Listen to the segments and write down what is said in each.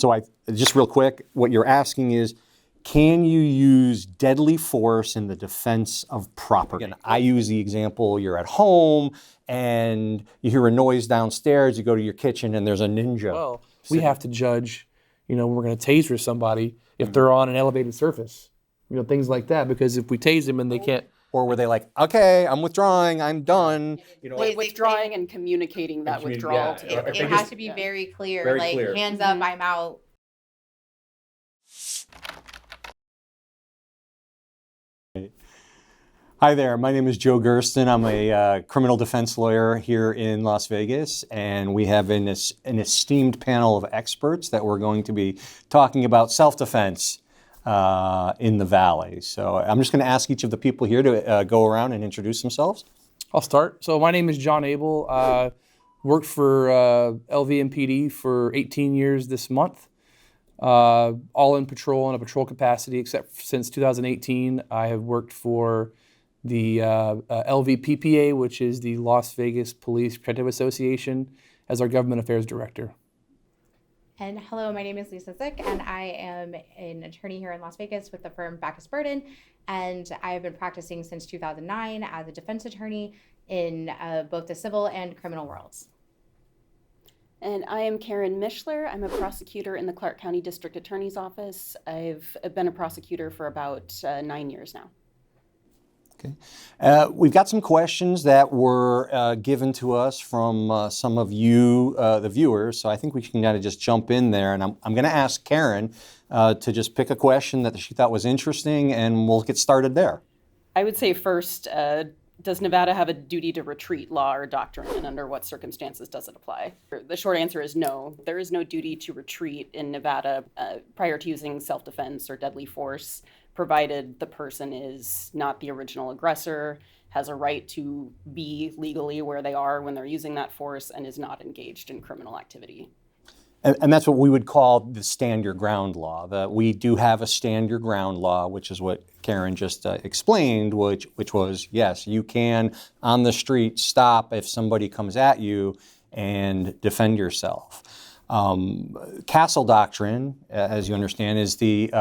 So just real quick, what you're asking is, can you use deadly force in the defense of property? Again, I use the example, you're at home and you hear a noise downstairs, you go to your kitchen and there's a ninja. Well, we have to judge, when we're going to taser somebody if they're on an elevated surface, things like that, because if we tase them and they can't. Or were they like, okay, I'm withdrawing, I'm done. Withdrawing and communicating that withdrawal. Yeah. It has to be very clear, clear. Hands up, I'm out. Hi there, my name is Joe Gersten. I'm a criminal defense lawyer here in Las Vegas, and we have an esteemed panel of experts that we're going to be talking about self-defense in the Valley. So I'm just going to ask each of the people here to go around and introduce themselves. I'll start. So my name is John Abel. Worked for LVMPD for 18 years this month. All in patrol in a patrol capacity, except since 2018, I have worked for the LVPPA, which is the Las Vegas Police Protective Association, as our government affairs director. And hello, my name is Lisa Szyc, and I am an attorney here in Las Vegas with the firm Backus Burden, and I have been practicing since 2009 as a defense attorney in both the civil and criminal worlds. And I am Karen Mishler. I'm a prosecutor in the Clark County District Attorney's Office. I've been a prosecutor for about 9 years now. Okay. We've got some questions that were given to us from some of you, the viewers, so I think we can kind of just jump in there, and I'm going to ask Karen to just pick a question that she thought was interesting, and we'll get started there. I would say first, does Nevada have a duty to retreat law or doctrine, and under what circumstances does it apply? The short answer is no. There is no duty to retreat in Nevada prior to using self-defense or deadly force, provided the person is not the original aggressor, has a right to be legally where they are when they're using that force, and is not engaged in criminal activity. And that's what we would call the stand your ground law. We do have a stand your ground law, which is what Karen just explained, which was, yes, you can on the street stop if somebody comes at you and defend yourself. Castle doctrine, as you understand, is the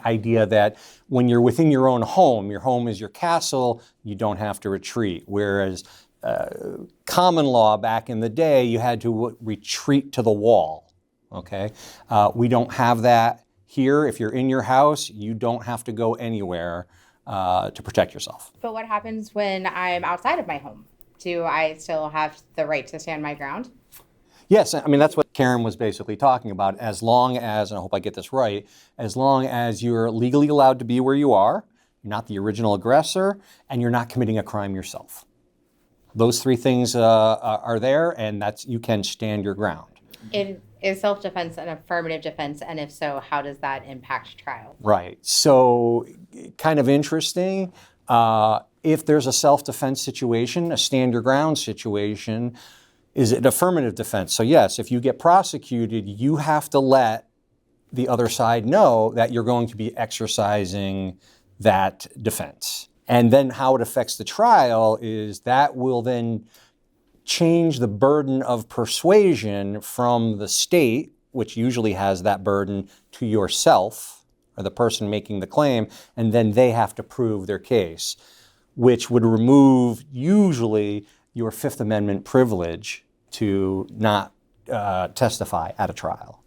idea that when you're within your home is your castle, you don't have to retreat. Whereas common law back in the day, you had to retreat to the wall, okay? We don't have that here. If you're in your house, you don't have to go anywhere to protect yourself. But what happens when I'm outside of my home? Do I still have the right to stand my ground? Yes, I mean, that's what Karen was basically talking about. As long as, and I hope I get this right, as long as you're legally allowed to be where you are, you're not the original aggressor, and you're not committing a crime yourself. Those three things are there, and you can stand your ground. Is self-defense an affirmative defense, and if so, how does that impact trial? Right. So, kind of interesting. If there's a self-defense situation, a stand your ground situation, is it affirmative defense? So yes, if you get prosecuted, you have to let the other side know that you're going to be exercising that defense. And then how it affects the trial is that will then change the burden of persuasion from the state, which usually has that burden, to yourself, or the person making the claim, and then they have to prove their case, which would remove usually your Fifth Amendment privilege to not testify at a trial.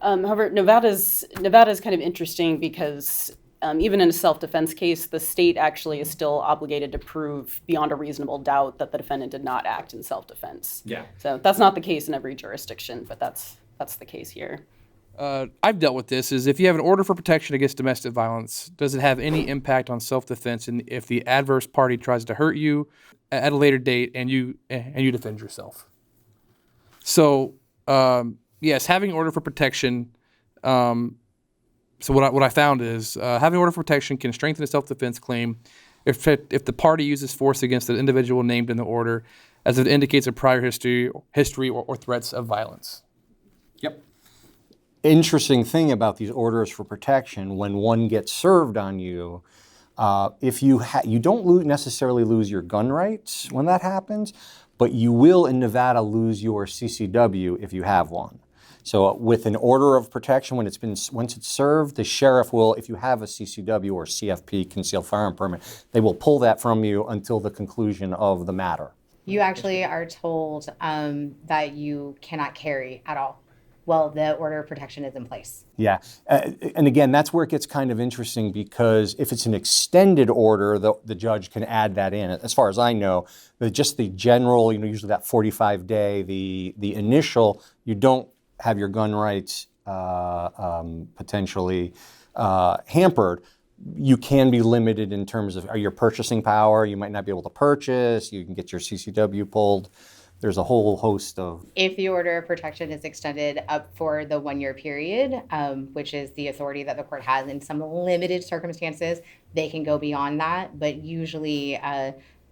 However, Nevada's kind of interesting because even in a self-defense case, the state actually is still obligated to prove beyond a reasonable doubt that the defendant did not act in self-defense. Yeah. So that's not the case in every jurisdiction, but that's the case here. I've dealt with this, is if you have an order for protection against domestic violence, does it have any impact on self-defense, and if the adverse party tries to hurt you at a later date and you defend yourself? So, yes, having order for protection. So what I found is having order for protection can strengthen a self-defense claim if the party uses force against the individual named in the order, as it indicates a prior history or threats of violence. Yep. Interesting thing about these orders for protection, when one gets served on you, if you don't necessarily lose your gun rights when that happens, but you will in Nevada lose your CCW if you have one. So with an order of protection, once it's served, the sheriff will, if you have a CCW or CFP, concealed firearm permit, they will pull that from you until the conclusion of the matter. You actually are told that you cannot carry at all while the order of protection is in place. Yeah, and again, that's where it gets kind of interesting, because if it's an extended order, the judge can add that in. As far as I know, just the general, usually that 45-day, the initial, you don't have your gun rights potentially hampered. You can be limited in terms of your purchasing power. You might not be able to purchase. You can get your CCW pulled. There's a whole host of... If the order of protection is extended up for the 1-year period, which is the authority that the court has in some limited circumstances, they can go beyond that. But usually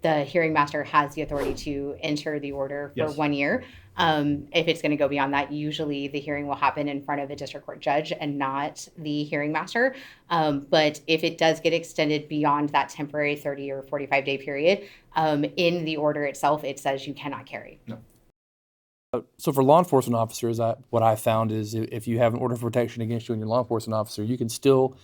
the hearing master has the authority to enter the order for 1 year. If it's going to go beyond that, usually the hearing will happen in front of a district court judge and not the hearing master. But if it does get extended beyond that temporary 30 or 45-day period, in the order itself, it says you cannot carry. No. So for law enforcement officers, what I found is if you have an order of protection against you and your law enforcement officer, you can still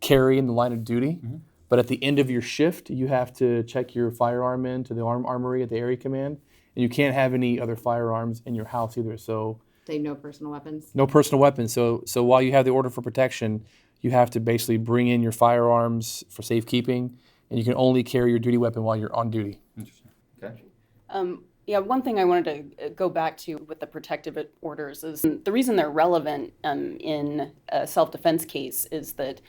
carry in the line of duty. Mm-hmm. But at the end of your shift, you have to check your firearm into the armory at the area command. And you can't have any other firearms in your house either. So No personal weapons? No personal weapons. So while you have the order for protection, you have to basically bring in your firearms for safekeeping, and you can only carry your duty weapon while you're on duty. Interesting. Okay. Yeah, one thing I wanted to go back to with the protective orders is the reason they're relevant in a self-defense case is that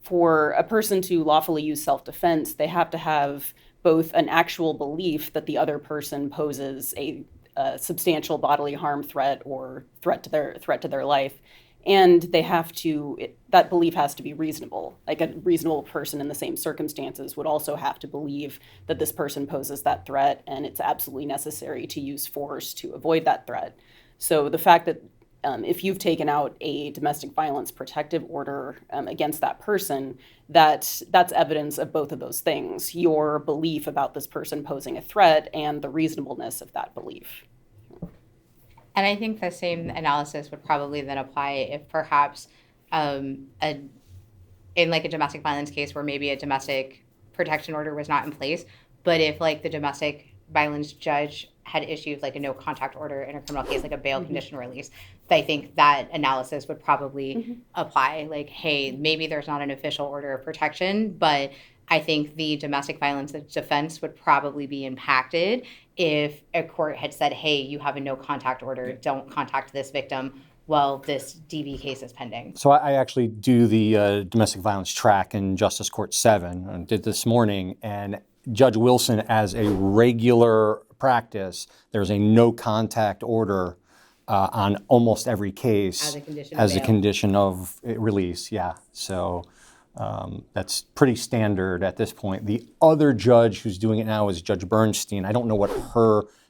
for a person to lawfully use self-defense, they have to have both an actual belief that the other person poses a substantial bodily harm threat or threat to their life, and that belief has to be reasonable. Like a reasonable person in the same circumstances would also have to believe that this person poses that threat, and it's absolutely necessary to use force to avoid that threat. So the fact that if you've taken out a domestic violence protective order against that person, that's evidence of both of those things: your belief about this person posing a threat and the reasonableness of that belief. And I think the same analysis would probably then apply if perhaps in like a domestic violence case where maybe a domestic protection order was not in place, but if like the domestic violence judge had issued like a no contact order in a criminal case, like a bail conditional release, I think that analysis would probably apply. Like, hey, maybe there's not an official order of protection, but I think the domestic violence defense would probably be impacted if a court had said, hey, you have a no contact order, don't contact this victim while this DV case is pending. So I actually do the domestic violence track in Justice Court 7, and did this morning, and Judge Wilson, as a regular practice, there's a no contact order on almost every case as a condition of release. Yeah, so that's pretty standard at this point. The other judge who's doing it now is Judge Bernstein. I don't know what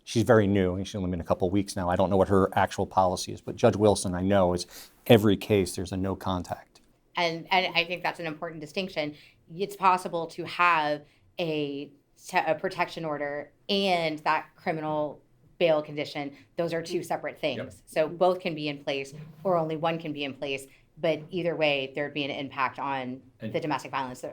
she's very new. She's only been a couple of weeks now. I don't know what her actual policy is, but Judge Wilson, I know, is every case there's a no contact. And I think that's an important distinction. It's possible to have a protection order and that criminal bail condition. Those are two separate things. Yep. So both can be in place, or only one can be in place. But either way, there'd be an impact on the domestic violence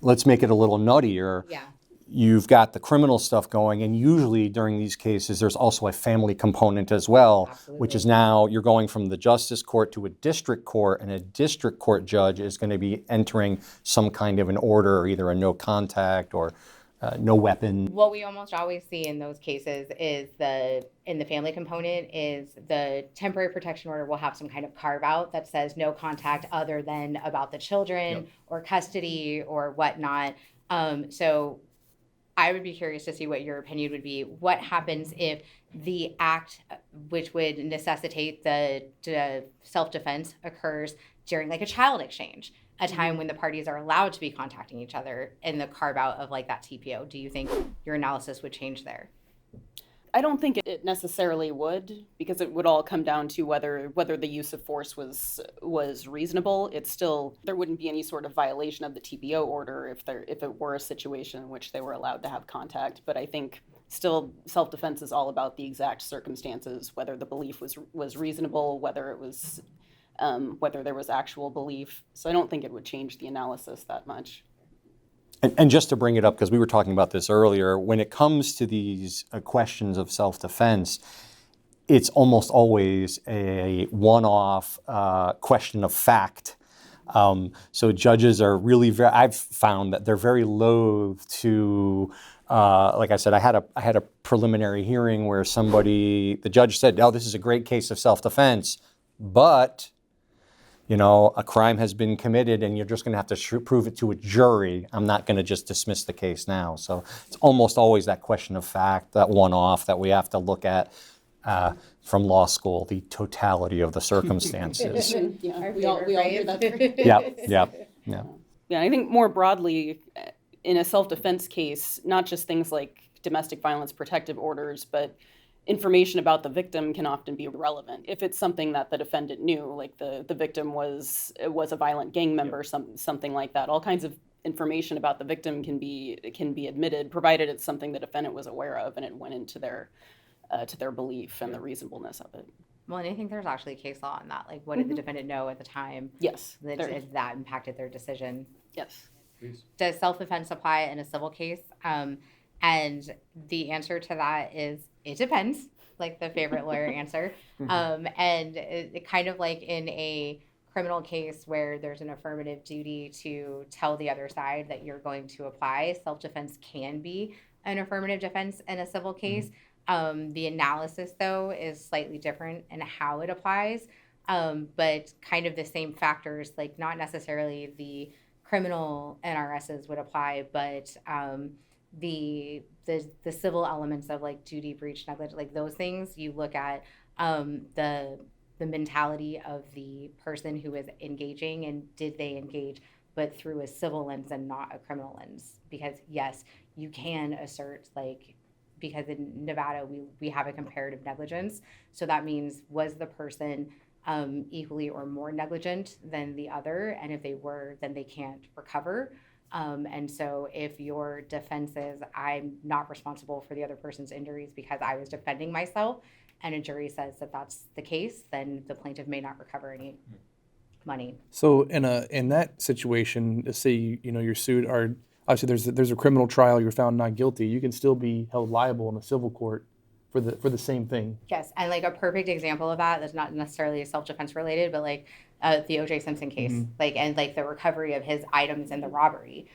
Let's make it a little nuttier. Yeah. You've got the criminal stuff going, and usually during these cases, there's also a family component as well. Absolutely. Which is now you're going from the justice court to a district court, and a district court judge is going to be entering some kind of an order, either a no contact or no weapon. What we almost always see in those cases is in the family component is the temporary protection order will have some kind of carve out that says no contact other than about the children or custody or whatnot. So I would be curious to see what your opinion would be. What happens if the act which would necessitate the self-defense occurs during like a child exchange, a time when the parties are allowed to be contacting each other in the carve out of like that TPO? Do you think your analysis would change there? I don't think it necessarily would, because it would all come down to whether the use of force was reasonable. It's still, there wouldn't be any sort of violation of the TPO order if it were a situation in which they were allowed to have contact. But I think Still, self-defense is all about the exact circumstances, whether the belief was reasonable, whether it was whether there was actual belief. So I don't think it would change the analysis that much. And just to bring it up, because we were talking about this earlier, when it comes to these questions of self-defense, it's almost always a one-off question of fact. So judges are really I've found that they're very loath to, like I said, I had a preliminary hearing where the judge said, "Oh, this is a great case of self-defense, but a crime has been committed and you're just going to have to prove it to a jury. I'm not going to just dismiss the case now." So it's almost always that question of fact, that one-off that we have to look at from law school, the totality of the circumstances. Yeah, we all hear that. Yeah. I think more broadly, in a self-defense case, not just things like domestic violence protective orders, but information about the victim can often be relevant. If it's something that the defendant knew, like the victim was a violent gang member, something like that, all kinds of information about the victim can be admitted, provided it's something the defendant was aware of and it went into their belief and the reasonableness of it. Well, and I think there's actually case law on that. Like, what did the defendant know at the time? Yes. That impacted their decision? Yes. Please. Does self-defense apply in a civil case? And the answer to that is it depends, like the favorite lawyer answer. And it kind of like in a criminal case where there's an affirmative duty to tell the other side that you're going to apply, self-defense can be an affirmative defense in a civil case. The analysis, though, is slightly different in how it applies, but kind of the same factors, like not necessarily the criminal NRSs would apply, but the civil elements of like duty, breach, negligence, like those things, you look at the mentality of the person who is engaging and did they engage, but through a civil lens and not a criminal lens. Because yes, you can assert because in Nevada we have a comparative negligence, so that means was the person equally or more negligent than the other, and if they were, then they can't recover. And so if your defense is, I'm not responsible for the other person's injuries because I was defending myself, and a jury says that that's the case, then the plaintiff may not recover any money. So in that situation, let's say you're sued, or obviously there's a criminal trial, you're found not guilty, you can still be held liable in a civil court for the same thing. Yes, and like a perfect example of that's not necessarily self-defense related, but like the O.J. Simpson case, and the recovery of his items in the robbery.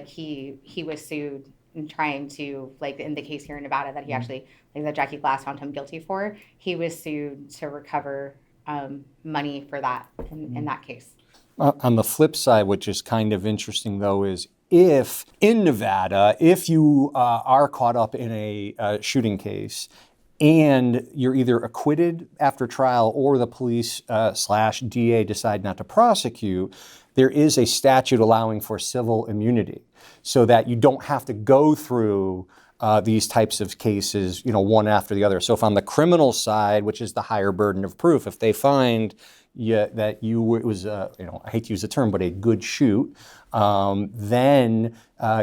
He was sued in trying to, in the case here in Nevada that he actually, that Jackie Glass found him guilty for, he was sued to recover money for that in that case. On the flip side, which is kind of interesting though, is if in Nevada, if you are caught up in a shooting case and you're either acquitted after trial or the police / DA decide not to prosecute, there is a statute allowing for civil immunity so that you don't have to go through these types of cases, one after the other. So if on the criminal side, which is the higher burden of proof, if they find that it was, I hate to use the term, but a good shoot, then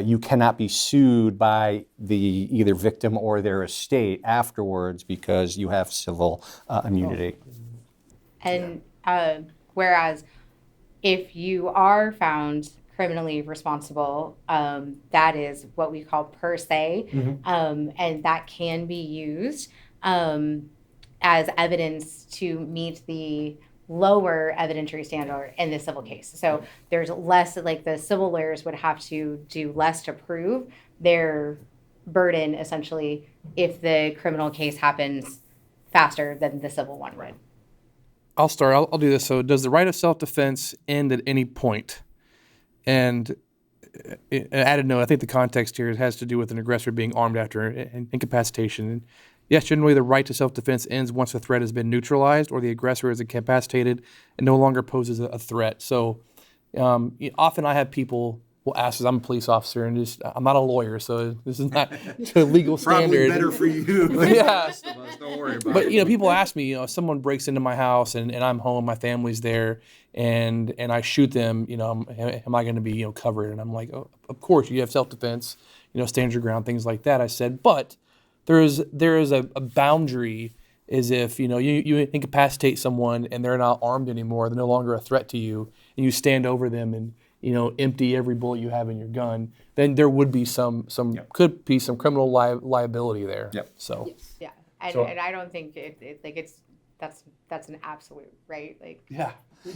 you cannot be sued by the either victim or their estate afterwards because you have civil immunity. And whereas if you are found criminally responsible, that is what we call per se, and that can be used as evidence to meet the lower evidentiary standard in the civil case. So there's less, the civil lawyers would have to do less to prove their burden, essentially, if the criminal case happens faster than the civil one would. I'll start. I'll do this. So does the right of self-defense end at any point? And added note, I think the context here has to do with an aggressor being armed after incapacitation. And yes, generally the right to self-defense ends once the threat has been neutralized or the aggressor is incapacitated and no longer poses a threat. So often I have people will ask us. I'm a police officer, and I'm not a lawyer, so this is not to legal standard. Probably better for you. Yeah. Don't worry about But people ask me, if someone breaks into my house and I'm home, my family's there, and I shoot them, am I going to be covered? And I'm like, oh, of course, you have self-defense, stand your ground, things like that. I said, but there is a boundary. Is if you incapacitate someone and they're not armed anymore, they're no longer a threat to you, and you stand over them and empty every bullet you have in your gun, then there would be could be some criminal liability there. Yep. So Yeah, and I don't think that's an absolute, right? Like, yeah.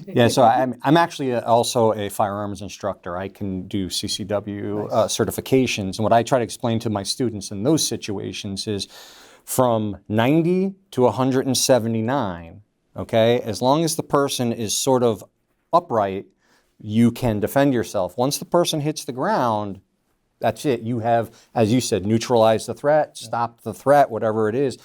Yeah, so I'm actually also a firearms instructor. I can do CCW certifications, and what I try to explain to my students in those situations is from 90 to 179, okay, as long as the person is sort of upright, you can defend yourself. Once the person hits the ground, that's it. You have, as you said, neutralized the threat, stopped the threat, whatever it is.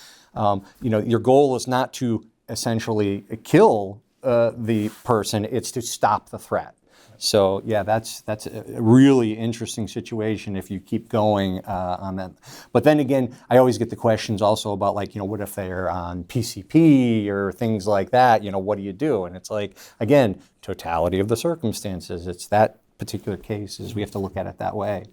Your goal is not to essentially kill the person, it's to stop the threat. So yeah, that's a really interesting situation if you keep going on that. But then again, I always get the questions also about what if they're on PCP or things like that? What do you do? And it's like, again, totality of the circumstances. It's that particular case is we have to look at it that way.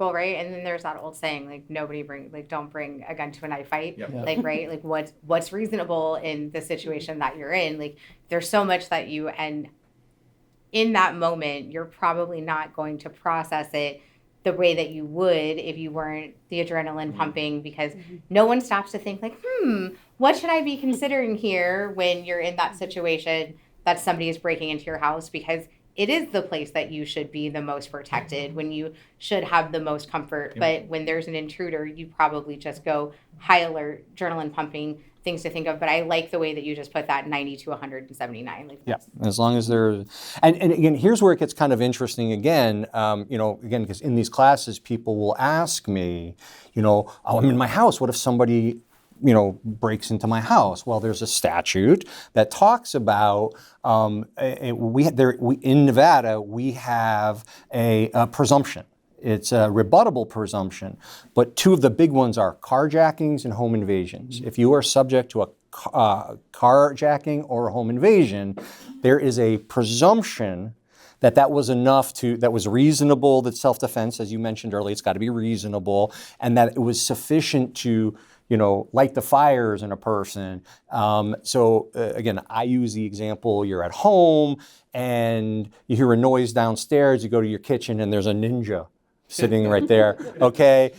well, right, and then there's that old saying, don't bring a gun to a knife fight. Yep. Yeah. Right, what's reasonable in the situation that you're in? There's so much that and in that moment, you're probably not going to process it the way that you would if you weren't the adrenaline pumping, because no one stops to think what should I be considering here when you're in that situation that somebody is breaking into your house, because it is the place that you should be the most protected, when you should have the most comfort. But when there's an intruder, you probably just go high alert, adrenaline pumping, things to think of. But I like the way that you just put that 90 to 179. Yeah, as long as they're, and again, here's where it gets kind of interesting again, because in these classes, people will ask me, oh, I'm in my house, what if somebody, breaks into my house? Well, there's a statute that talks about, in Nevada, we have a presumption. It's a rebuttable presumption, but two of the big ones are carjackings and home invasions. If you are subject to a carjacking or a home invasion, there is a presumption that was that was reasonable, that self-defense, as you mentioned earlier, it's got to be reasonable, and that it was sufficient to, light the fires in a person. Again, I use the example, you're at home and you hear a noise downstairs, you go to your kitchen and there's a ninja sitting right there, okay?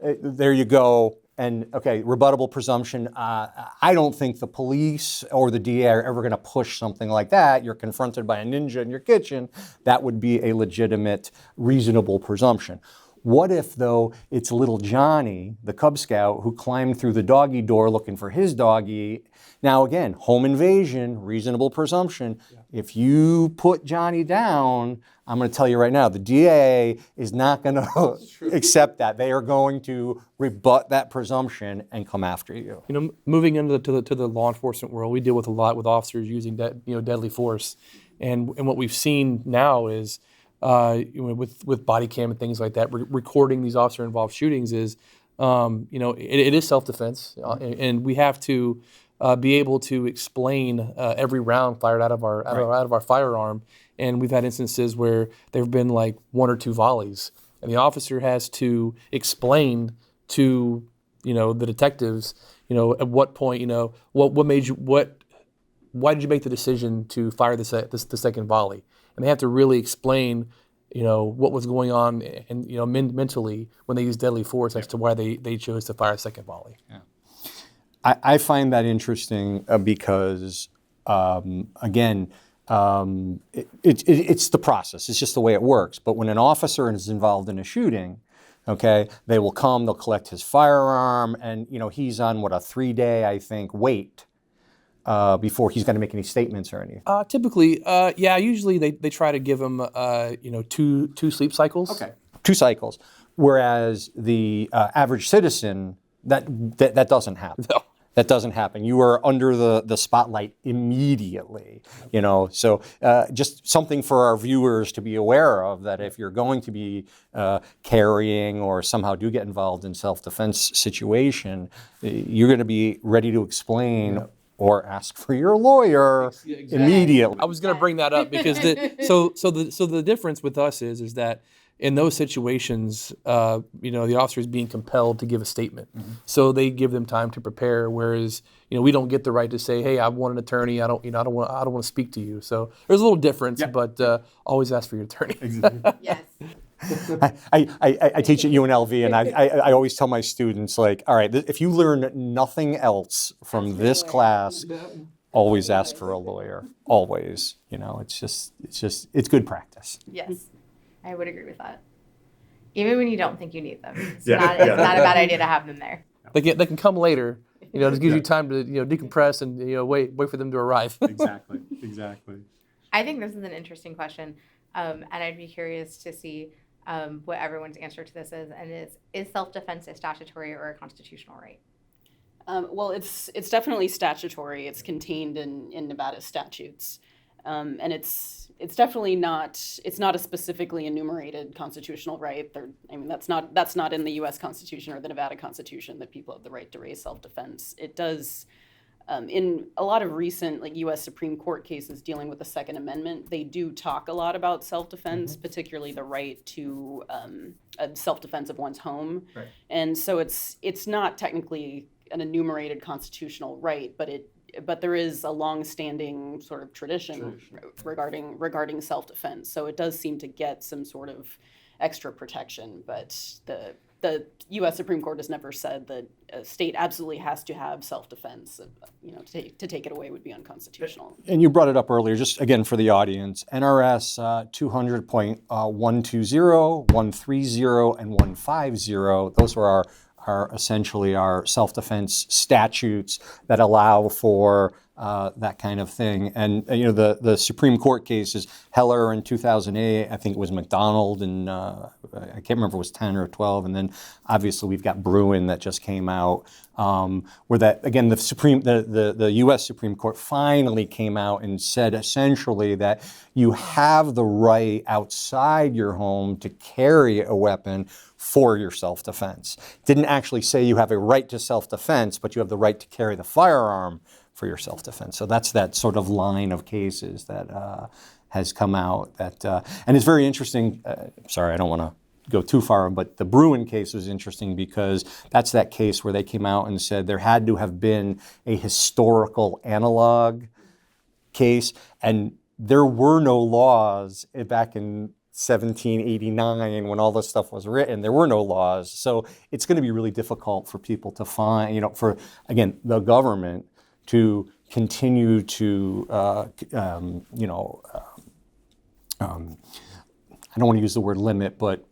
There you go. And okay, rebuttable presumption. I don't think the police or the DA are ever going to push something like that. You're confronted by a ninja in your kitchen. That would be a legitimate, reasonable presumption. What if, though, it's little Johnny, the Cub Scout, who climbed through the doggy door looking for his doggy? Now, again, home invasion, reasonable presumption. Yeah. If you put Johnny down, I'm going to tell you right now, the DA is not going to accept that. They are going to rebut that presumption and come after you. Moving into the law enforcement world, we deal with a lot with officers using deadly force, and what we've seen now is with body cam and things like that, recording these officer-involved shootings is, it is self-defense, and we have to be able to explain every round fired out of our firearm. And we've had instances where there have been like one or two volleys, and the officer has to explain to the detectives, at what point, what made you, why did you make the decision to fire the second volley? And they have to really explain, what was going on, and mentally when they use deadly force as to why they chose to fire a second volley. Yeah. I find that interesting because, again, it's the process. It's just the way it works. But when an officer is involved in a shooting, okay, they will come, they'll collect his firearm, and he's on a 3-day, I think, wait before he's going to make any statements or anything. Typically, usually they try to give him, two sleep cycles. Okay, 2 cycles. Whereas the average citizen, that doesn't happen. No. That doesn't happen. You are under the spotlight immediately, So just something for our viewers to be aware of, that if you're going to be carrying or somehow do get involved in self-defense situation, you're going to be ready to explain or ask for your lawyer immediately. I was going to bring that up because the difference with us is that in those situations, the officer is being compelled to give a statement, so they give them time to prepare. Whereas, we don't get the right to say, "Hey, I want an attorney. I don't want to speak to you." So there's a little difference, but always ask for your attorney. Yes. I teach at UNLV, and I always tell my students, like, all right, if you learn nothing else from this class, always ask for a lawyer. Always, it's good practice. Yes. I would agree with that. Even when you don't think you need them, it's not a bad idea to have them there. They can come later. It gives you time to decompress and wait for them to arrive. Exactly. I think this is an interesting question, and I'd be curious to see what everyone's answer to this is. And is self-defense a statutory or a constitutional right? Well, it's definitely statutory. It's contained in Nevada statutes, and it's definitely not. It's not a specifically enumerated constitutional right. That's not in the U.S. Constitution or the Nevada Constitution that people have the right to raise self-defense. It does. In a lot of recent U.S. Supreme Court cases dealing with the Second Amendment, they do talk a lot about self-defense, particularly the right to a self-defense of one's home. Right. And so it's not technically an enumerated constitutional right, but there is a long-standing sort of tradition regarding self-defense. So it does seem to get some sort of extra protection, but the U.S. Supreme Court has never said that a state absolutely has to have self-defense. To take it away would be unconstitutional. And you brought it up earlier, just again for the audience, NRS 200.120, 130, and 150. Those are are essentially our self-defense statutes that allow for that kind of thing. And the Supreme Court cases, Heller in 2008, I think it was McDonald, and I can't remember if it was 10 or 12, and then obviously we've got Bruin that just came out, where that again the U.S. Supreme Court finally came out and said essentially that you have the right outside your home to carry a weapon for your self-defense. Didn't actually say you have a right to self-defense, but you have the right to carry the firearm for your self-defense. So that's that sort of line of cases that has come out. And it's very interesting. Sorry, I don't want to go too far, but the Bruin case was interesting because that's that case where they came out and said there had to have been a historical analog case, and there were no laws back in 1789 when all this stuff was written. There were no laws. So it's going to be really difficult for people to find, for, again, the government to continue to, I don't want to use the word limit, but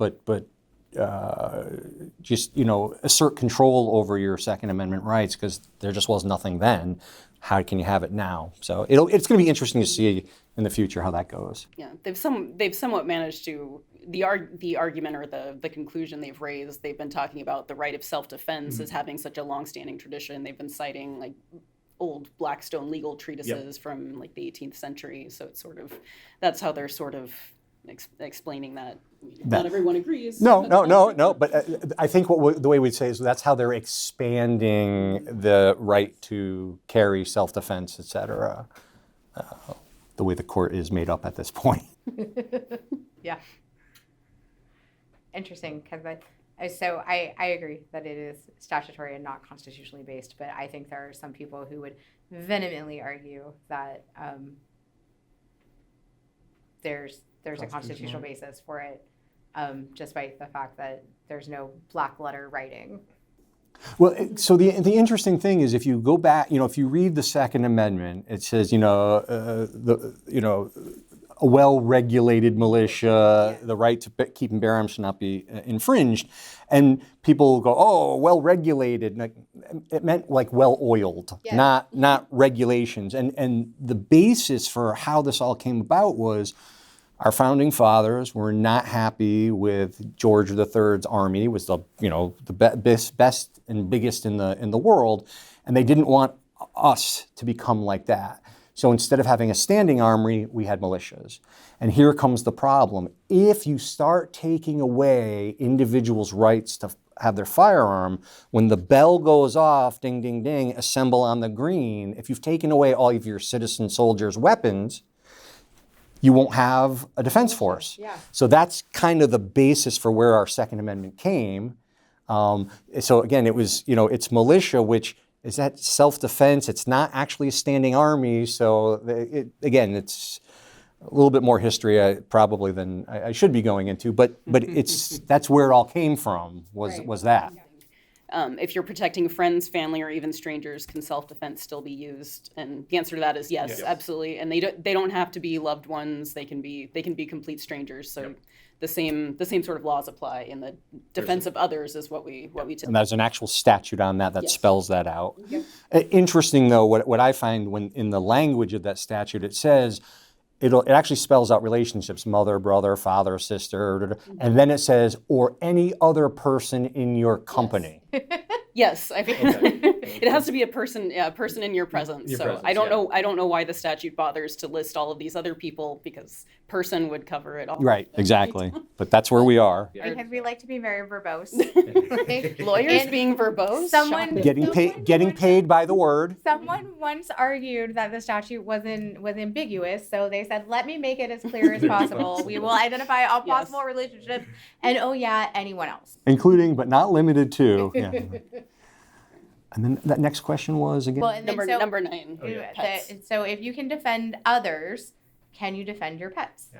just, assert control over your Second Amendment rights, because there just was nothing then. How can you have it now? So it's going to be interesting to see in the future how that goes. Yeah, they've somewhat managed to, the argument or the conclusion they've raised, they've been talking about the right of self-defense as having such a long-standing tradition. They've been citing like old Blackstone legal treatises from like the 18th century. So it's sort of, that's how they're sort of explaining that. Not everyone agrees. No. But I think the way we'd say is that's how they're expanding the right to carry self-defense, et cetera. The way the court is made up at this point. Yeah. Interesting, because I agree that it is statutory and not constitutionally based, but I think there are some people who would vehemently argue that there's a constitutional basis for it, just by the fact that there's no black letter writing. Well, so the interesting thing is, if you go back, if you read the Second Amendment, it says, a well-regulated militia, the right to keep and bear arms should not be infringed, and people go, oh, well-regulated. It meant like well-oiled, not regulations. And the basis for how this all came about was, our founding fathers were not happy with George III's army. It was the best and biggest in the world, And they didn't want us to become like that. So instead of having a standing army, we had militias. And here comes the problem. If you start taking away individuals' rights to have their firearm, when the bell goes off, ding, ding, ding, assemble on the green, if you've taken away all of your citizen soldiers' weapons, you won't have a defense force. Yeah. So that's kind of the basis for where our Second Amendment came. So again, it was, it's militia, which is that self-defense. It's not actually a standing army. So again, it's a little bit more history probably than I should be going into, but that's where it all came from, was that. If you're protecting friends, family, or even strangers, can self-defense still be used? And the answer to that is yes, absolutely. And they don't have to be loved ones. They can be complete strangers. So the same sort of laws apply in the defense of others is what we And there's an actual statute on that Yes. spells that out. Interesting though, what I find when in the language of that statute, it says it actually spells out relationships, mother, brother, father, sister, and then it says, or any other person in your company. Yes, I mean, it has to be a person in your presence. I don't know why the statute bothers to list all of these other people, because person would cover it all. Right, exactly. But that's where we are. Because we like to be very verbose. Lawyers And being verbose. someone- shocking. Getting paid by the word. Someone once argued that the statute was ambiguous, so they said, let me make it as clear as possible. We will identify all Yes. possible relationships and, oh yeah, anyone else. Including, but not limited to. Yeah. And then that next question was again? Well, and then Number 9. Pets. So if you can defend others, can you defend your pets?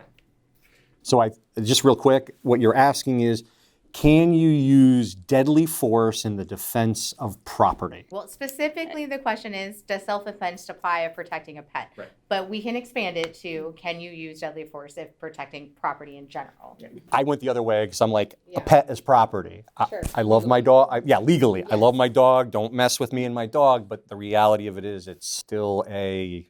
So just real quick, what you're asking is, can you use deadly force in the defense of property? Well, specifically the question is, does self-defense apply if protecting a pet? Right. But we can expand it to, can you use deadly force if protecting property in general? I went the other way because I'm like, Yeah. a pet is property. Sure. I love my dog. Legally. I love my dog. Don't mess with me and my dog. But the reality of it is it's still a...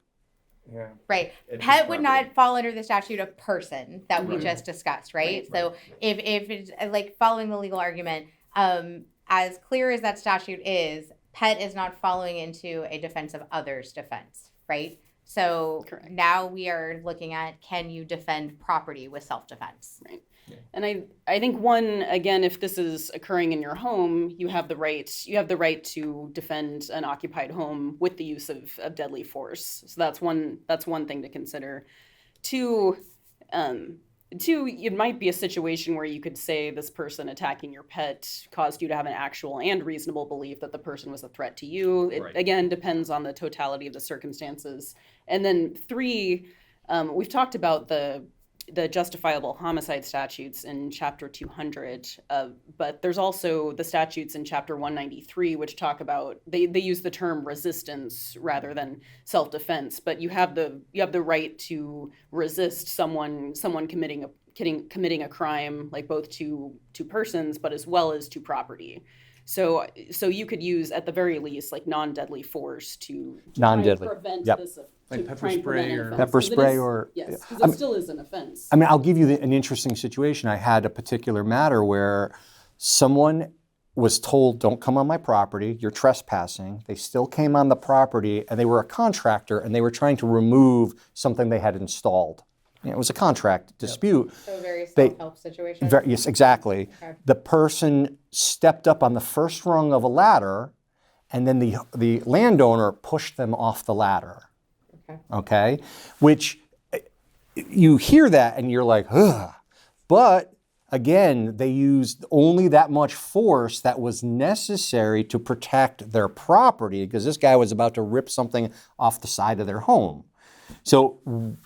Right. Pet would not fall under the statute of person that we just discussed, right? So if it's like following the legal argument, as clear as that statute is, pet is not falling into a defense of others defense, right? So Correct. now we are looking at, can you defend property with self-defense? Right. And I think again, if this is occurring in your home, you have the right to defend an occupied home with the use of deadly force. So that's one thing to consider. Two, it might be a situation where you could say this person attacking your pet caused you to have an actual and reasonable belief that the person was a threat to you. It again depends on the totality of the circumstances. And then 3, we've talked about the justifiable homicide statutes in Chapter 200, but there's also the statutes in Chapter 193, which talk about, they use the term resistance rather than self-defense, but you have the right to resist someone committing a crime, like both to persons, but as well as to property. So you could use, at the very least, like non-deadly force to Non-deadly. prevent Yep. this. Like to pepper try and prevent spray an or- offense. Pepper 'Cause it spray is- or- yes, because it still is an offense. I mean, I'll give you an interesting situation. I had a particular matter where someone was told, don't come on my property, you're trespassing. They still came on the property, and they were a contractor, and they were trying to remove something they had installed. It was a contract dispute. So a very They- self-help situation. Yes, exactly. Okay. The person stepped up on the first rung of a ladder, and then the landowner pushed them off the ladder. Okay? Which you hear that and you're like, ugh. But again, they used only that much force that was necessary to protect their property, because this guy was about to rip something off the side of their home. So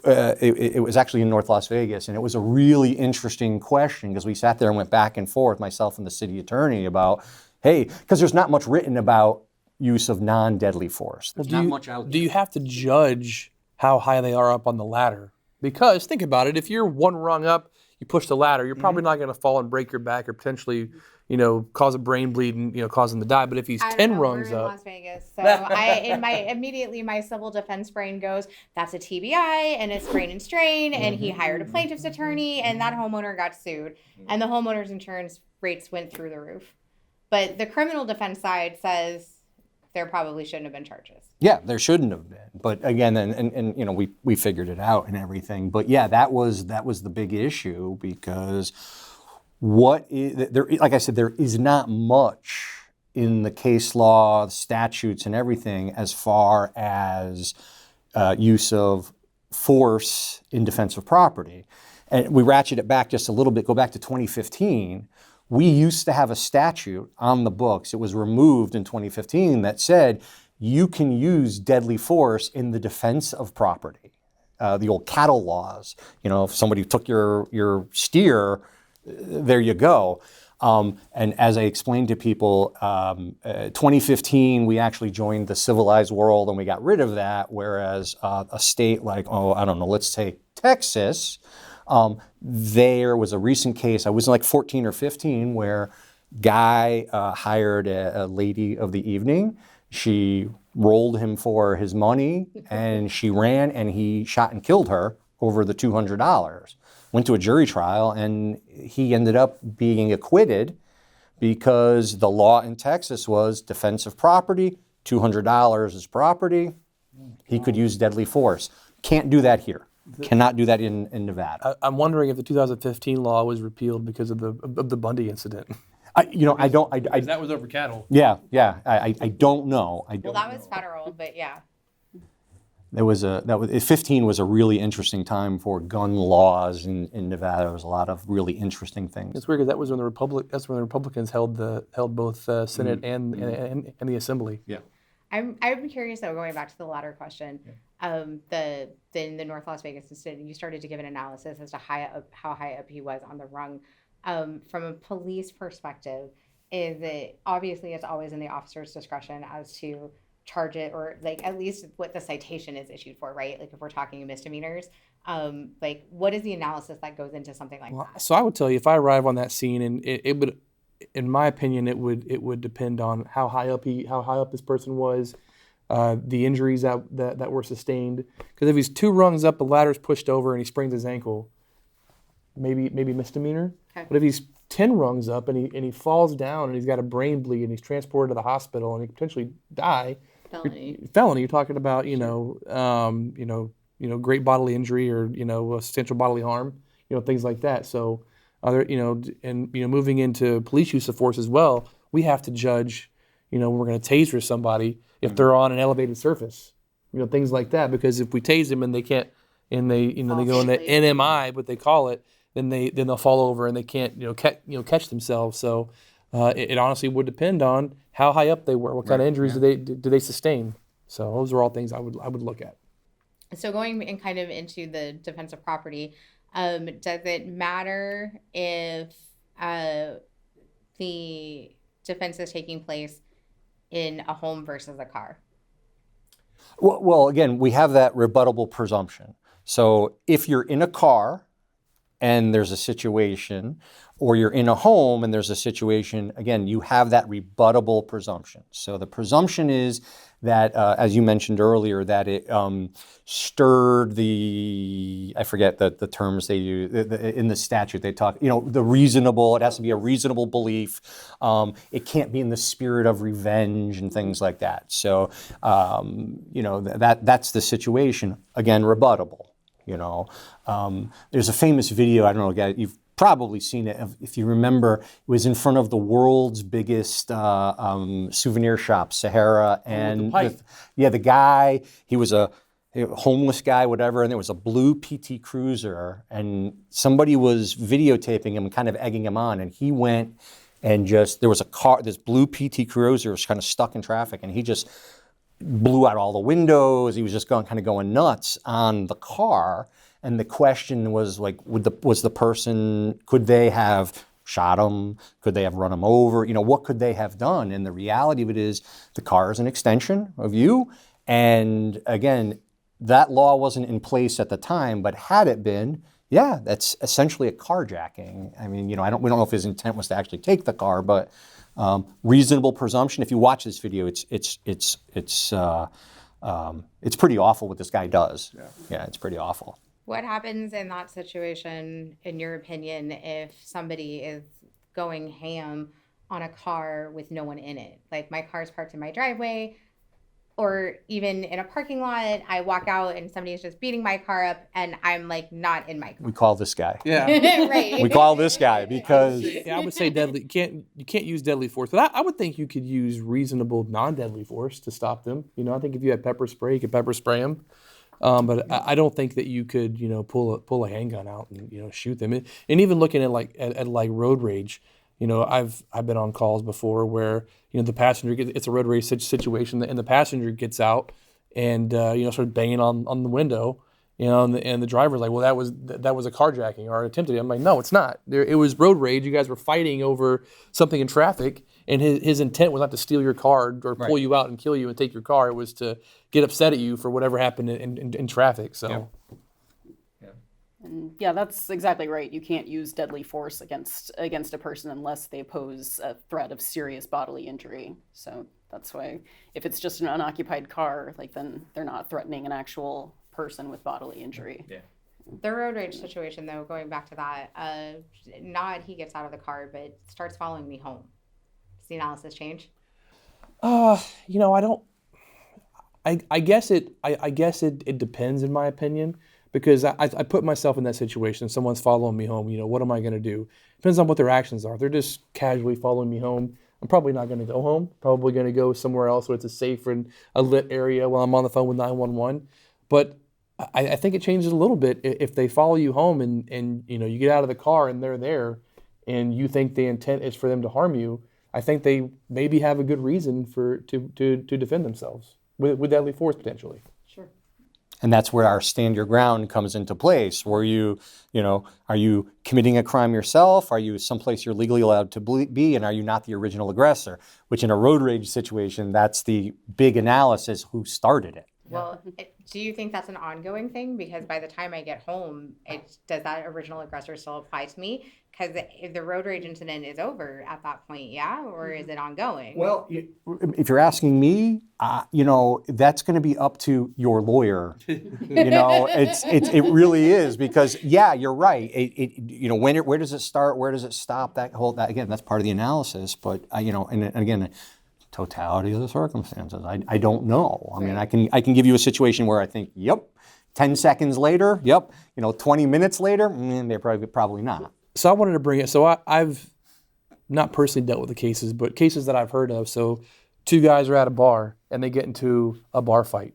it was actually in North Las Vegas, and it was a really interesting question because we sat there and went back and forth, myself and the city attorney, about, hey, because there's not much written about use of non-deadly force. There's not much out there. Do you have to judge how high they are up on the ladder? Because think about it, if you're one rung up, you push the ladder, you're probably not going to fall and break your back or potentially, cause a brain bleed and, cause them to die. But if he's I don't 10 know, rungs we're in up, Las Vegas, so immediately my civil defense brain goes, that's a TBI and it's sprain and strain, and he hired a plaintiff's attorney, and that homeowner got sued, and the homeowner's insurance rates went through the roof. But the criminal defense side says there probably shouldn't have been charges. Yeah, there shouldn't have been. But again, and you know, we figured it out and everything. But yeah, that was the big issue, because like I said, there is not much in the case law, statutes, and everything as far as use of force in defense of property. And we ratchet it back just a little bit, go back to 2015. We used to have a statute on the books. It was removed in 2015 that said you can use deadly force in the defense of property. The old cattle laws. You know, if somebody took your steer, there you go. And as I explained to people, 2015, we actually joined the civilized world and we got rid of that, whereas a state like, I don't know, let's say Texas, there was a recent case, I was like 14 or 15, where guy hired a lady of the evening. She rolled him for his money and she ran and he shot and killed her over the $200. Went to a jury trial and he ended up being acquitted because the law in Texas was defense of property, $200 is property. He could use deadly force. Can't do that here. Cannot do that in Nevada. I'm wondering if the 2015 law was repealed because of the Bundy incident. I don't. That was over cattle. Yeah. I don't know. Well, that was federal, but yeah. 15 was a really interesting time for gun laws in Nevada. There was a lot of really interesting things. It's weird because that's when the Republicans held both Senate and the Assembly. Yeah. I'm curious though, going back to the latter question, the North Las Vegas incident, you started to give an analysis as to how high up he was on the rung. From a police perspective, is it obviously it's always in the officer's discretion as to charge it, or like at least what the citation is issued for, right? Like if we're talking misdemeanors, like what is the analysis that goes into something like that? So I would tell you, if I arrive on that scene, and it would, in my opinion, it would depend on how high up this person was, the injuries that were sustained. Because if he's 2 rungs up, the ladder's pushed over, and he sprains his ankle, maybe misdemeanor. Okay. But if he's 10 rungs up and he falls down and he's got a brain bleed and he's transported to the hospital and he could potentially die, felony. You're talking about great bodily injury or substantial bodily harm, things like that. So moving into police use of force as well, we have to judge, when we're going to taser somebody if they're on an elevated surface, things like that. Because if we tase them and they can't, and they go in the NMI, what they call it, then they'll fall over and they can't catch themselves. So it honestly would depend on how high up they were, what kind of injuries do they sustain. So those are all things I would look at. So going in kind of into the defense of property, does it matter if the defense is taking place in a home versus a car? Well, again, we have that rebuttable presumption. So if you're in a car and there's a situation, or you're in a home and there's a situation, again, you have that rebuttable presumption. So the presumption is that, as you mentioned earlier, that it stirred I forget the terms they use, in the statute they talk, the reasonable, it has to be a reasonable belief. It can't be in the spirit of revenge and things like that. So, that's the situation. Again, rebuttable. There's a famous video, I don't know, guys, you've probably seen it, if you remember, it was in front of the world's biggest souvenir shop, Sahara, and the guy, he was a homeless guy, whatever, and there was a blue PT Cruiser, and somebody was videotaping him and kind of egging him on, and he went and there was a car, this blue PT Cruiser was kind of stuck in traffic, and he just blew out all the windows. He was just going nuts on the car. And the question was like, could they have shot him? Could they have run him over? What could they have done? And the reality of it is the car is an extension of you. And again, that law wasn't in place at the time, but had it been, yeah, that's essentially a carjacking. I mean, we don't know if his intent was to actually take the car, but reasonable presumption. If you watch this video, it's pretty awful what this guy does. Yeah, it's pretty awful. What happens in that situation, in your opinion, if somebody is going ham on a car with no one in it? Like my car's parked in my driveway, or even in a parking lot, I walk out and somebody's just beating my car up and I'm like not in my car. We call this guy. Yeah. Right. We call this guy because Yeah, I would say deadly. You can't use deadly force, but I would think you could use reasonable non-deadly force to stop them. I think if you had pepper spray, you could pepper spray them. But I don't think that you could, pull a handgun out and shoot them. And even looking at like road rage, I've been on calls before where the passenger it's a road rage situation and the passenger gets out and sort banging on the window. And the driver's like, well, that was a carjacking or attempted. I'm like, no, it's not. It was road rage. You guys were fighting over something in traffic, and his intent was not to steal your car or pull you out and kill you and take your car. It was to get upset at you for whatever happened in traffic. So. Yeah, that's exactly right. You can't use deadly force against a person unless they pose a threat of serious bodily injury. So that's why if it's just an unoccupied car, then they're not threatening an actual person with bodily injury. Yeah. The road rage situation, though, going back to that, not he gets out of the car, but starts following me home. Does the analysis change? I don't. I guess it depends, in my opinion, because I put myself in that situation. Someone's following me home. What am I going to do? Depends on what their actions are. If they're just casually following me home, I'm probably not going to go home. Probably going to go somewhere else where it's a safe and a lit area while I'm on the phone with 911. But I think it changes a little bit if they follow you home and you get out of the car and they're there and you think the intent is for them to harm you. I think they maybe have a good reason to defend themselves with deadly force potentially. Sure. And that's where our stand your ground comes into place. Where are you committing a crime yourself? Are you someplace you're legally allowed to be? And are you not the original aggressor? Which in a road rage situation, that's the big analysis, who started it. Well, do you think that's an ongoing thing? Because by the time I get home, does that original aggressor still apply to me? Because if the road rage incident is over at that point, yeah? Or is it ongoing? Well, if you're asking me, that's going to be up to your lawyer. It really is, because you're right. Where does it start? Where does it stop? That again, that's part of the analysis. But and again, totality of the circumstances. I don't know. I mean, I can give you a situation where I think, yep, 10 seconds later, yep, 20 minutes later, they're probably not. So I wanted to bring it. So I've not personally dealt with the cases, but cases that I've heard of. So two guys are at a bar and they get into a bar fight,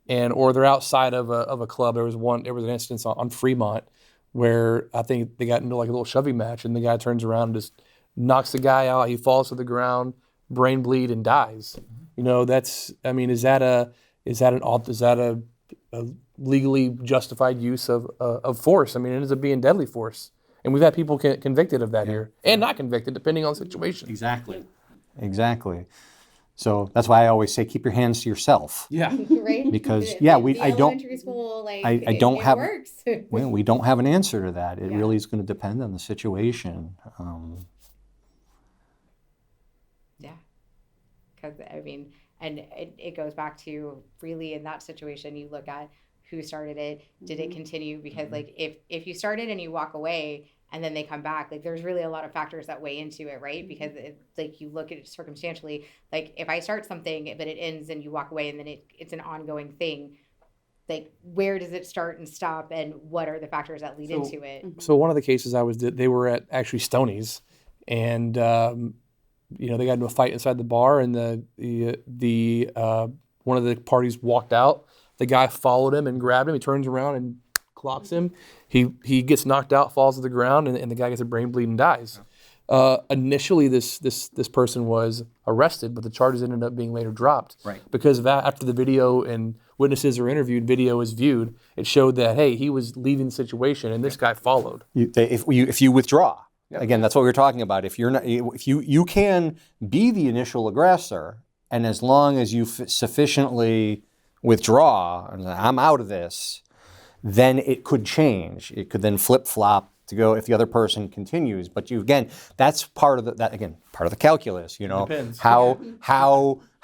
or they're outside of a club. There was an instance on Fremont where I think they got into like a little shoving match, and the guy turns around and just knocks the guy out. He falls to the ground, brain bleed, and dies. Is that a legally justified use of force? I mean, it ends up being deadly force. And we've had people convicted of that here, and not convicted, depending on the situation. Exactly. So that's why I always say, keep your hands to yourself. Yeah. Right? Because the I elementary school, I don't have. Works. Well, we don't have an answer to that. It really is going to depend on the situation. Yeah. Because and it goes back to, really, in that situation, you look at who started it. Did it continue? Because if you started and you walk away and then they come back, there's really a lot of factors that weigh into it, right? Because you look at it circumstantially, if I start something but it ends and you walk away and then it's an ongoing thing, where does it start and stop, and what are the factors that lead into it? So one of the cases they were at actually Stoney's, and they got into a fight inside the bar, and the one of the parties walked out. The guy followed him and grabbed him. He turns around and clocks him. He gets knocked out, falls to the ground, and the guy gets a brain bleed and dies. Initially, this person was arrested, but the charges ended up being later dropped. Right. Because of that, after the video and witnesses are interviewed, video is viewed, it showed that, hey, he was leaving the situation, and this guy followed. If you withdraw, again, that's what we were talking about. If you can be the initial aggressor, and as long as you sufficiently withdraw, and I'm out of this, then it could change. It could then flip-flop to go if the other person continues. But that's part of the calculus. Depends. How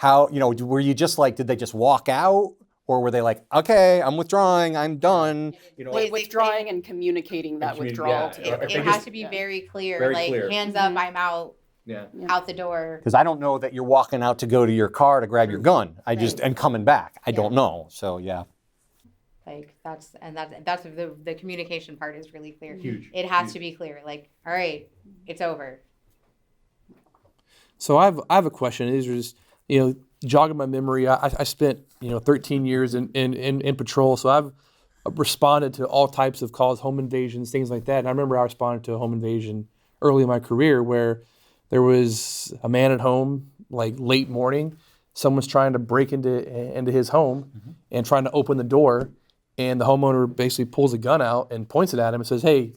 were you just did they just walk out, or were they okay, I'm withdrawing, I'm done? Withdrawing and communicating that withdrawal. It has to be very clear. Hands up, I'm out. out the door. Because I don't know that you're walking out to go to your car to grab your gun. And coming back. I don't know. So yeah. Like that's the communication part is really clear. Huge. It has to be clear. Like, all right, it's over. So I have a question. These are just, jogging my memory. I spent 13 years in patrol, so I've responded to all types of calls, home invasions, things like that. And I remember I responded to a home invasion early in my career where there was a man at home, like late morning. Someone's trying to break into his home and trying to open the door, and the homeowner basically pulls a gun out and points it at him and says, "Hey,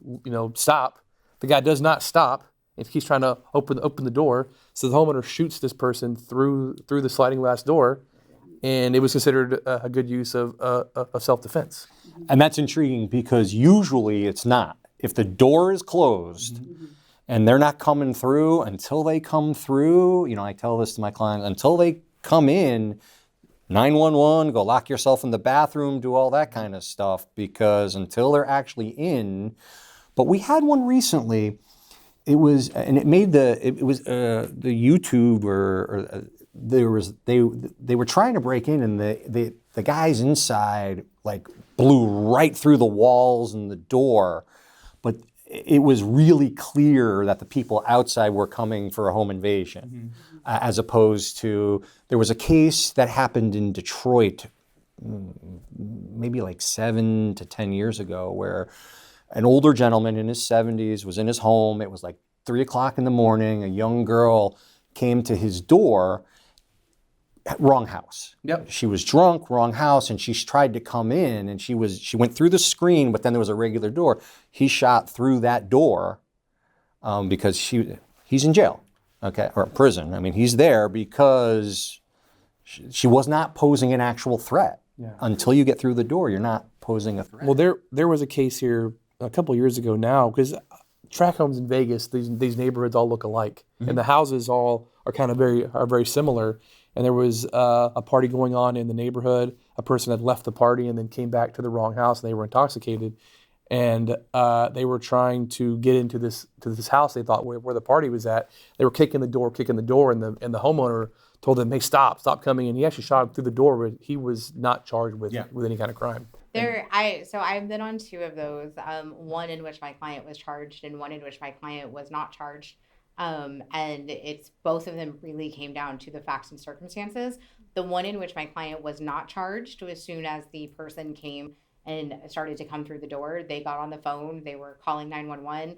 stop." The guy does not stop. He's trying to open the door. So the homeowner shoots this person through the sliding glass door, and it was considered a good use of self-defense. And that's intriguing because usually it's not. If the door is closed and they're not coming through, until they come through, I tell this to my clients, until they come in, 911, go lock yourself in the bathroom, do all that kind of stuff, because until they're actually in. But we had one recently. It was, and it made the YouTube they were trying to break in, and the guys inside like blew right through the walls and the door, but it was really clear that the people outside were coming for a home invasion, as opposed to, there was a case that happened in Detroit maybe like 7 to 10 years ago where an older gentleman in his 70s was in his home. It was like 3 o'clock in the morning. A young girl came to his door, wrong house. Yep. She was drunk, wrong house, and she tried to come in, and she went through the screen, but then there was a regular door. He shot through that door because he's in jail, okay, or prison. I mean, he's there because she was not posing an actual threat. Yeah. Until you get through the door, you're not posing a threat. Well, there was a case here a couple years ago now, because tract homes in Vegas, these neighborhoods all look alike, and the houses all are kind of very similar. And there was a party going on in the neighborhood. A person had left the party and then came back to the wrong house, and they were intoxicated, and they were trying to get into this house they thought where the party was at. They were kicking the door, and the homeowner told them, "Hey, stop coming in." He actually shot him through the door, but he was not charged with any kind of crime. So I've been on 2 of those, one in which my client was charged and one in which my client was not charged. And it's both of them really came down to the facts and circumstances. The one in which my client was not charged, as soon as the person came and started to come through the door, they got on the phone, they were calling 911.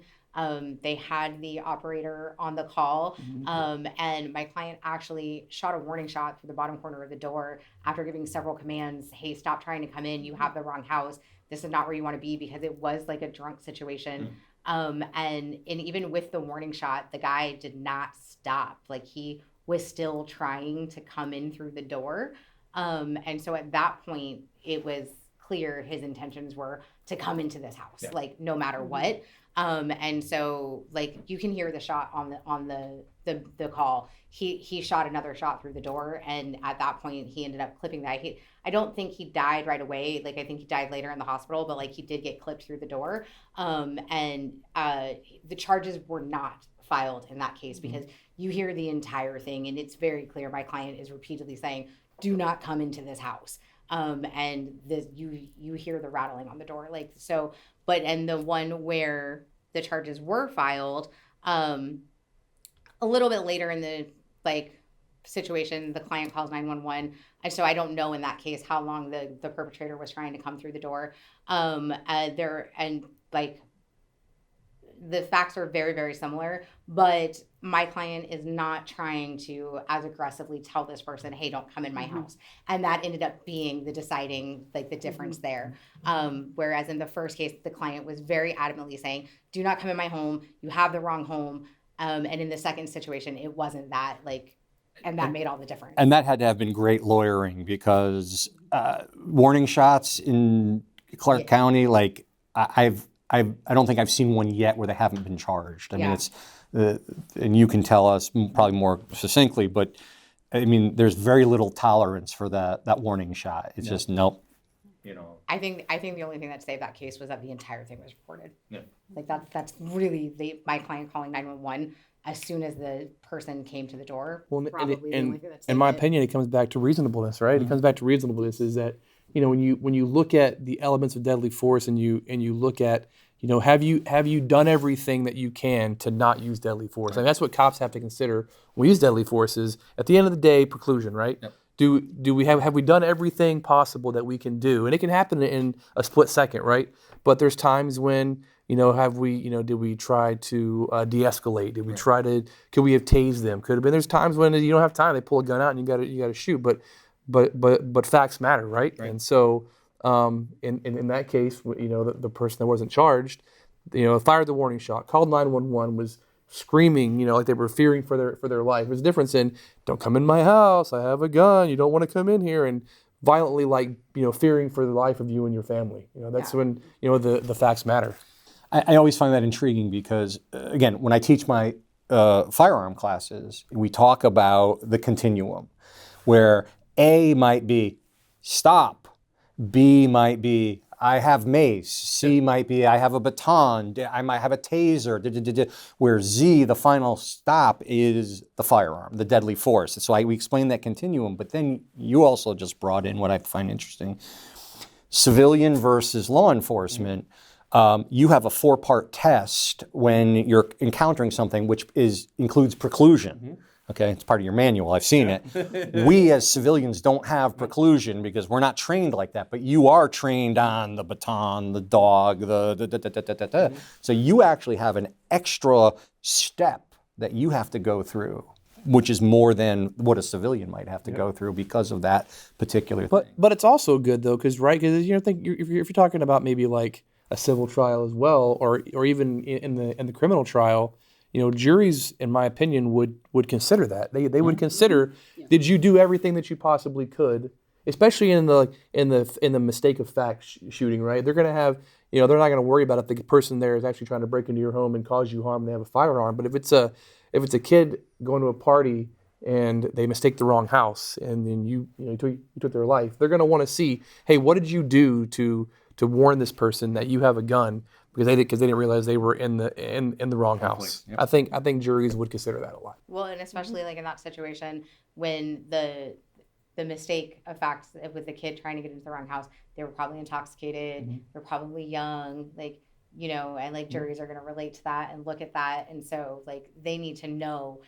They had the operator on the call, and my client actually shot a warning shot through the bottom corner of the door after giving several commands. "Hey, stop trying to come in. You have the wrong house. This is not where you want to be," because it was like a drunk situation. And even with the warning shot, the guy did not stop. Like, he was still trying to come in through the door. And so at that point, it was clear his intentions were to come into this house, like, no matter what. And so, like, you can hear the shot on the call. He shot another shot through the door, and at that point he ended up clipping that. I don't think he died right away. Like, I think he died later in the hospital, but like, he did get clipped through the door. And the charges were not filed in that case because you hear the entire thing, and it's very clear my client is repeatedly saying, "Do not come into this house." And you hear the rattling on the door, like, so. But and the one where the charges were filed, a little bit later in the situation, the client calls 911, and so I don't know in that case how long the perpetrator was trying to come through the door. The facts are very, very similar, but my client is not trying to as aggressively tell this person, "Hey, don't come in my house." And that ended up being the deciding, the difference there. Whereas in the first case, the client was very adamantly saying, "Do not come in my home. You have the wrong home." And in the second situation, it wasn't that, and that made all the difference. And that had to have been great lawyering, because warning shots in Clark County, I don't think I've seen one yet where they haven't been charged. I mean, it's, and you can tell us probably more succinctly, but I mean, there's very little tolerance for that warning shot. It's just, nope. I think the only thing that saved that case was that the entire thing was reported. Yeah. Like that's really my client calling 911 as soon as the person came to the door. Well, Probably the only thing that in saved my it. opinion, it comes back to reasonableness, right? It comes back to reasonableness is that, when you look at the elements of deadly force and you look at, have you done everything that you can to not use deadly force? And that's what cops have to consider when we use deadly force is, at the end of the day, preclusion, right? Yep. Do we have we done everything possible that we can do? And it can happen in a split second, right? But there's times when, have we, did we try to de-escalate? Did we try to, could we have tased them? Could have been. There's times when you don't have time. They pull a gun out and you got to shoot. But facts matter, right? And so in that case, the person that wasn't charged, fired the warning shot, called 911, was screaming, like they were fearing for their life. There's a difference in, don't come in my house, I have a gun, you don't want to come in here, and violently, fearing for the life of you and your family. That's when, the facts matter. I always find that intriguing because, again, when I teach my firearm classes, we talk about the continuum, where A might be stop, B might be I have mace, C might be I have a baton, I might have a taser, where Z, the final stop, is the firearm, the deadly force. So we explain that continuum, but then you also just brought in what I find interesting, civilian versus law enforcement. You have a 4-part test when you're encountering something which includes preclusion. Okay, it's part of your manual. I've seen it. We as civilians don't have preclusion because we're not trained like that. But you are trained on the baton, the dog, the. So you actually have an extra step that you have to go through, which is more than what a civilian might have to go through because of that particular thing. But it's also good though, because if you're talking about maybe like a civil trial as well, or even in the criminal trial, juries, in my opinion, would consider that. They would consider, did you do everything that you possibly could, especially in the mistake of fact shooting, right? They're going to have, they're not going to worry about if the person there is actually trying to break into your home and cause you harm and they have a firearm. But if it's a kid going to a party and they mistake the wrong house and then you took their life, they're going to want to see, hey, what did you do to warn this person that you have a gun? Because they didn't realize they were in the wrong house. Yep. I think juries would consider that a lot. Well, and especially like in that situation when the mistake of fact with the kid trying to get into the wrong house, they were probably intoxicated, they're probably young, and like juries are going to relate to that and look at that, and so like they need to know,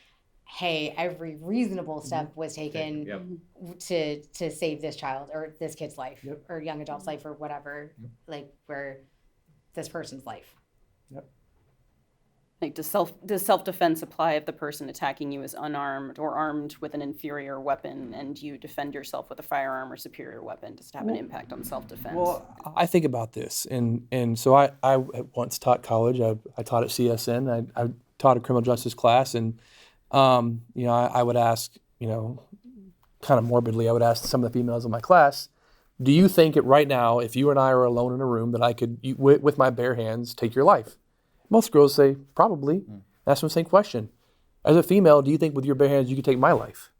hey, every reasonable step was taken to save this child or this kid's life or young adult's life or whatever, where this person's life. Yep. Like, does self-defense apply if the person attacking you is unarmed or armed with an inferior weapon and you defend yourself with a firearm or superior weapon? Does it have an impact on self-defense? Well, I think about this, and so I once taught college. I taught at CSN. I taught a criminal justice class, and I would ask, kind of morbidly, I would ask some of the females in my class, do you think right now, if you and I are alone in a room, that I could, with my bare hands, take your life? Most girls say, probably. Ask them the same question. As a female, do you think with your bare hands you could take my life?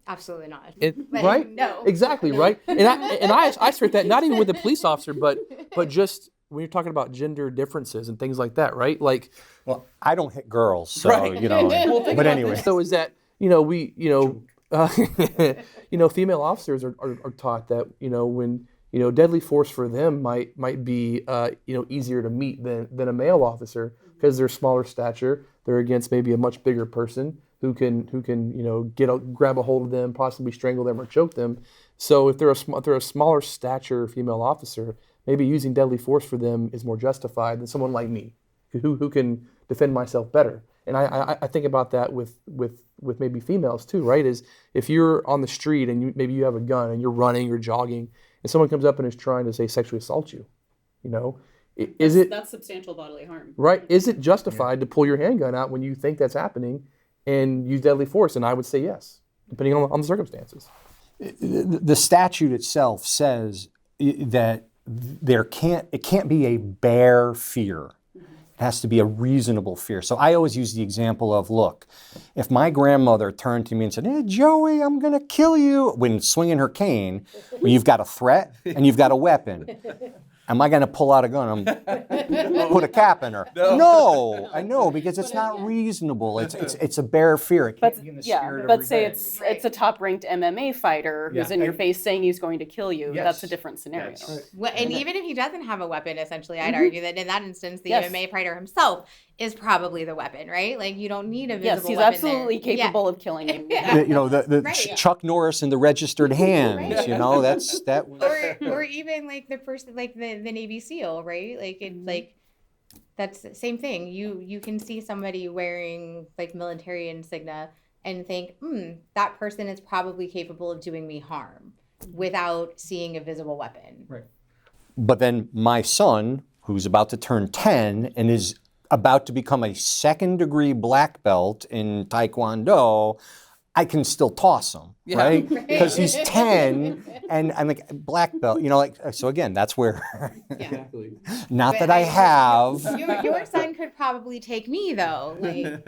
Absolutely not. Right? No. Exactly, no. Right? And I assert that not even with a police officer, but just when you're talking about gender differences and things like that, right? Like, well, I don't hit girls, so right. Well, but anyway, so is that female officers are taught that when deadly force for them might be easier to meet than a male officer because they're smaller stature. They're against maybe a much bigger person who can grab a hold of them, possibly strangle them or choke them. So if they're a smaller stature female officer, maybe using deadly force for them is more justified than someone like me, who can defend myself better. And I think about that with maybe females too, right? Is if you're on the street and maybe you have a gun and you're running, you're jogging, and someone comes up and is trying to say sexually assault you, that's substantial bodily harm, right? Is it justified to pull your handgun out when you think that's happening and use deadly force? And I would say yes, depending on the circumstances. The statute itself says that it can't be a bare fear. It has to be a reasonable fear. So I always use the example of, look, if my grandmother turned to me and said, hey, Joey, I'm going to kill you, when swinging her cane, when you've got a threat and you've got a weapon, am I going to pull out a gun and put a cap in her? No, I know, because it's not reasonable. It's a bare fear. It can't be in the spirit of but say revenge. it's a top-ranked MMA fighter who's in your face saying he's going to kill you. Yes. That's a different scenario. Yes. Well, and even if he doesn't have a weapon, essentially, I'd argue that in that instance, the Yes. MMA fighter himself is probably the weapon, right? Like, you don't need a visible Yes, he's weapon absolutely there. capable of killing you. The Right. Chuck Norris and the registered hands, Right. that's that. Or even like the person, like the Navy SEAL, right? Like, it's like, that's the same thing. You can see somebody wearing like military insignia and think, that person is probably capable of doing me harm without seeing a visible weapon. Right. But then my son, who's about to turn 10 and is about to become a second-degree black belt in Taekwondo, I can still toss him, right? Because he's 10 and I'm like, black belt, so again, that's where, Exactly. not But that I have, Your son could probably take me though. Like,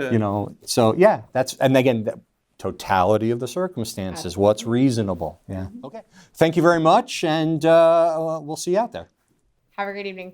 so yeah, and again, the totality of the circumstances, what's reasonable, yeah. Okay, thank you very much, and we'll see you out there. have a great evening.